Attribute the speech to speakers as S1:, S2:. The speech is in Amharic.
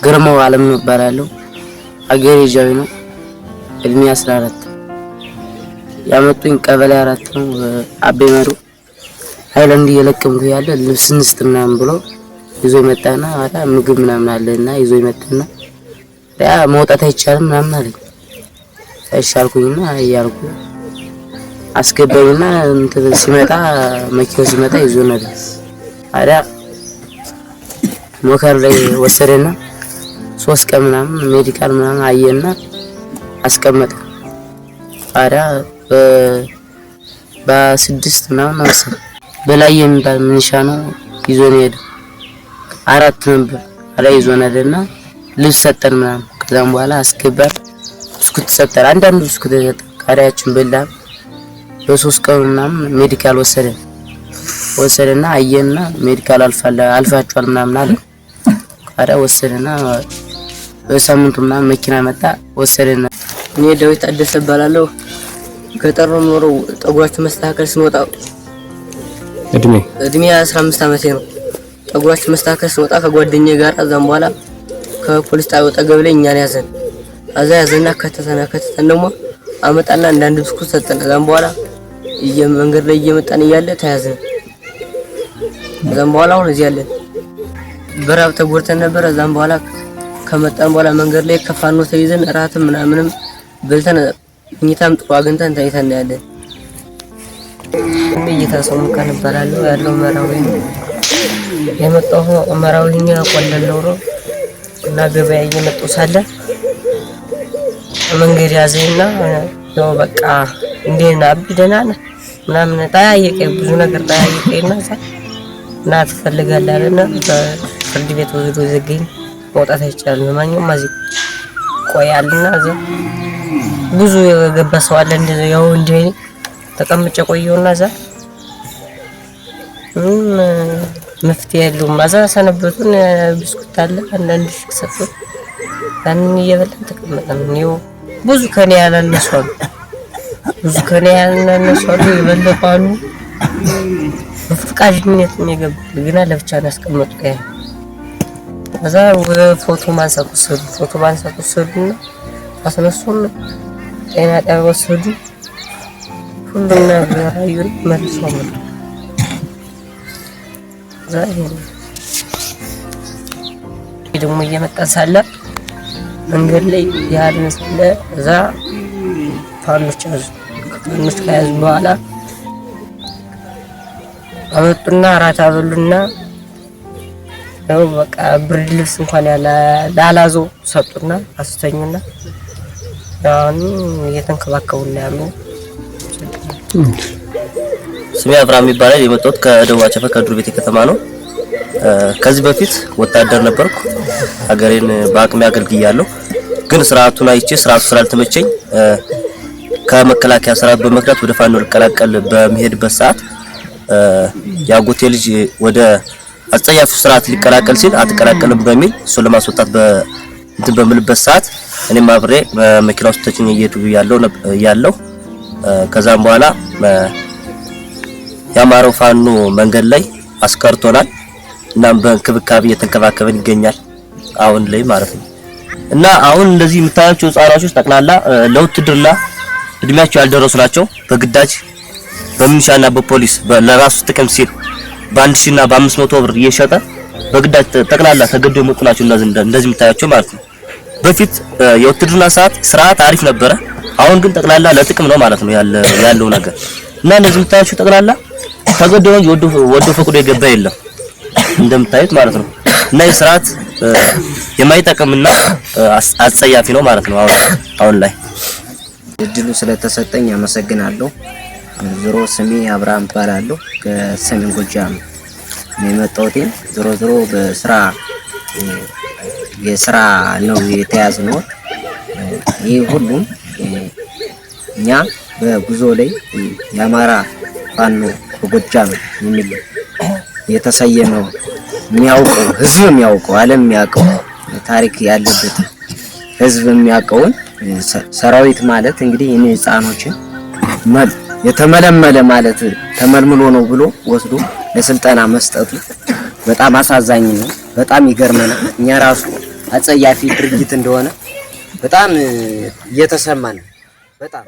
S1: ግርማው ዓለም እባላለሁ። አገሬ ጃዊ ነው። እድሜ 14 ያመጡኝ ቀበሌ 4 ነው። አቤ መሩ ሃይላንድ እየለቀምኩ ያለ ልብስ እንስጥ ምናምን ብሎ ይዞ መጣና አዳ ምግብ ምናምን አለና ይዞ መጣና ያ መውጣት አይቻልም ምናምን አለኝ። አይሻልኩኝና እያልኩ አስገባኝና እንትን ሲመጣ መኪናው ሲመጣ ይዞ ነዳ አዳ ሞከር ላይ ወሰደና 3 ቀን ምናምን ሜዲካል ምናምን አየና አስቀመጠ። አዳ በ6 ምናምን አሰብ በላይ የሚባል ምንሻ ነው ይዞ ነው ሄደ። 4 ነበር አላ ይዞ ነደና ልብስ ሰጠን ምናምን። ከዛም በኋላ አስገባን ብስኩት ሰጠን። አንዳንድ ብስኩት ሰጠን። ካዳያችን በላ በ3 ቀን ምናምን ሜዲካል ወሰደና አየና ሜዲካል አልፋችኋል ምናምን አለ። ካዳ ወሰደና በሳምንቱ ምናምን መኪና መጣ ወሰደና።
S2: እኔ ዳዊት አደሰ እባላለሁ። ገጠር ነው የምኖረው። ጠጉራችሁ መስተካከል ስንወጣ እድሜ 15 ዓመቴ ነው። ጠጉራችሁ መስተካከል ስንወጣ ከጓደኛዬ ጋር እዛም በኋላ ከፖሊስ ጣቢያው ጠገብ ላይ እኛን ያዘን። ያዘና ከተተና ደግሞ አመጣና አንዳንድ ብስኩት ሰጠን። እዛም በኋላ መንገድ ላይ እየመጣን እያለ ተያዘን። እዛም በኋላ አሁን እዚህ ያለን በራብ ተጎድተን ነበር። እዛም በኋላ ከመጣን በኋላ መንገድ ላይ ከፋኖ ተይዘን እራትም ምናምንም በልተን እኛም ጥሩ አግኝተን ተይተን ያለን። እየታሰሙ ከነበራለሁ ያለው መራዊ ነው የመጣው። መራዊኛ ቆለለው ነው እና ገበያ እየመጣው ሳለ መንገድ ያዘኝና ያው በቃ እንዴና አብደና ምናምን ታያየቀ ብዙ ነገር ታያየቀና እና ትፈልጋለህ አይደል? ፍርድ ቤት ወስዶ ዘገኝ መውጣት አይቻልም። ማንኛውም ማዚ ቆያልና ብዙ የገባ ሰው አለ እንደዚህ ያው እንዴ ተቀምጬ ቆየውና መፍትሄ የለውም። ማዛ ሰነበቱን ብስኩት አለ አንዳንድ ሽክሰቱ ያንን እየበላን ተቀመጠን። ነው ብዙ ከኔ ያላነሷል ይበለፋሉ። በፍቃድነት የሚገባል ግን ለብቻ ነው ያስቀመጡ። ከዛ ፎቶ ማንሳት ወሰዱና አስነሱን ጤና ጣቢያ ወሰዱ። ሁሉም ነገር አዩን መልሰው መጡ። ደግሞ እየመጣ ሳለ መንገድ ላይ ያለን ሳለ እዛ ፋኖች ከያዙ በኋላ አመጡና አራት አበሉና ያው በቃ ብርድ ልብስ እንኳን ያላላዞ ሰጡና አስተኙና ያን እየተንከባከቡና ያሉ።
S3: ስሜ አብርሃም ይባላል። የመጣሁት ከደቡብ አቸፈር ከዱር ቤቴ ከተማ ነው። ከዚህ በፊት ወታደር ነበርኩ። ሀገሬን በአቅሜ አገልግያለሁ። ግን ስርዓቱን አይቼ ስርዓቱ ስላልተመቸኝ ከመከላከያ ሰራዊት በመክዳት ወደ ፋኖ ልቀላቀል በመሄድበት ሰዓት ያጎቴ ልጅ ወደ አጸያፊ ስርዓት ሊቀላቀል ሲል አትቀላቀልም በሚል እሱ ለማስወጣት በምልበት ሰዓት እኔም አብሬ መኪና ውስጥ ተጭኜ እየሄድኩ ያለው ከዛም በኋላ ያማረው ፋኖ መንገድ ላይ አስቀርቶናል። እናም በእንክብካቤ እየተንከባከበን ይገኛል አሁን ላይ ማለት ነው። እና አሁን እንደዚህ የምታያቸው ህጻናቶች ጠቅላላ ለውትድርና እድሜያቸው ያልደረሱ ናቸው። በግዳጅ በሚሊሻና በፖሊስ ለራሱ ጥቅም ሲል በ1000 እና በ500 ብር እየሸጠ በግዳጅ ጠቅላላ ተገደው የመጡ ናቸው። እንደዚህ የምታያቸው ማለት ነው። በፊት የውትድርና ስርዓት አሪፍ ነበረ። አሁን ግን ጠቅላላ ለጥቅም ነው ማለት ነው ያለው ነገር። እና እነዚህ የምታያቸው ጠቅላላ ተገደው እንጂ ወዶ ፈቅዶ የገባ የለም እንደምታዩት ማለት ነው። እና የስርዓት የማይጠቅምና አጸያፊ ነው ማለት ነው አሁን ላይ።
S4: እድሉ ስለተሰጠኝ አመሰግናለሁ። ዞሮ ስሜ አብርሃም እባላለሁ። ከሰሜን ጎጃም ነው የመጣሁት። ዞሮ የስራ ነው የተያዝነው። ይሄ ሁሉም እኛ በጉዞ ላይ የአማራ ፋኖ በጎጃም የሚል የተሰየመው የሚያውቀው ህዝብ የሚያውቀው ዓለም የሚያውቀው ታሪክ ያለበት ህዝብ የሚያውቀውን ሰራዊት ማለት እንግዲህ እኔ ህፃኖችን የተመለመለ ማለት ተመልምሎ ነው ብሎ ወስዶ ለስልጠና መስጠቱ በጣም አሳዛኝ ነው። በጣም ይገርመናል። እኛ ራሱ አጸያፊ ድርጊት እንደሆነ በጣም እየተሰማን በጣም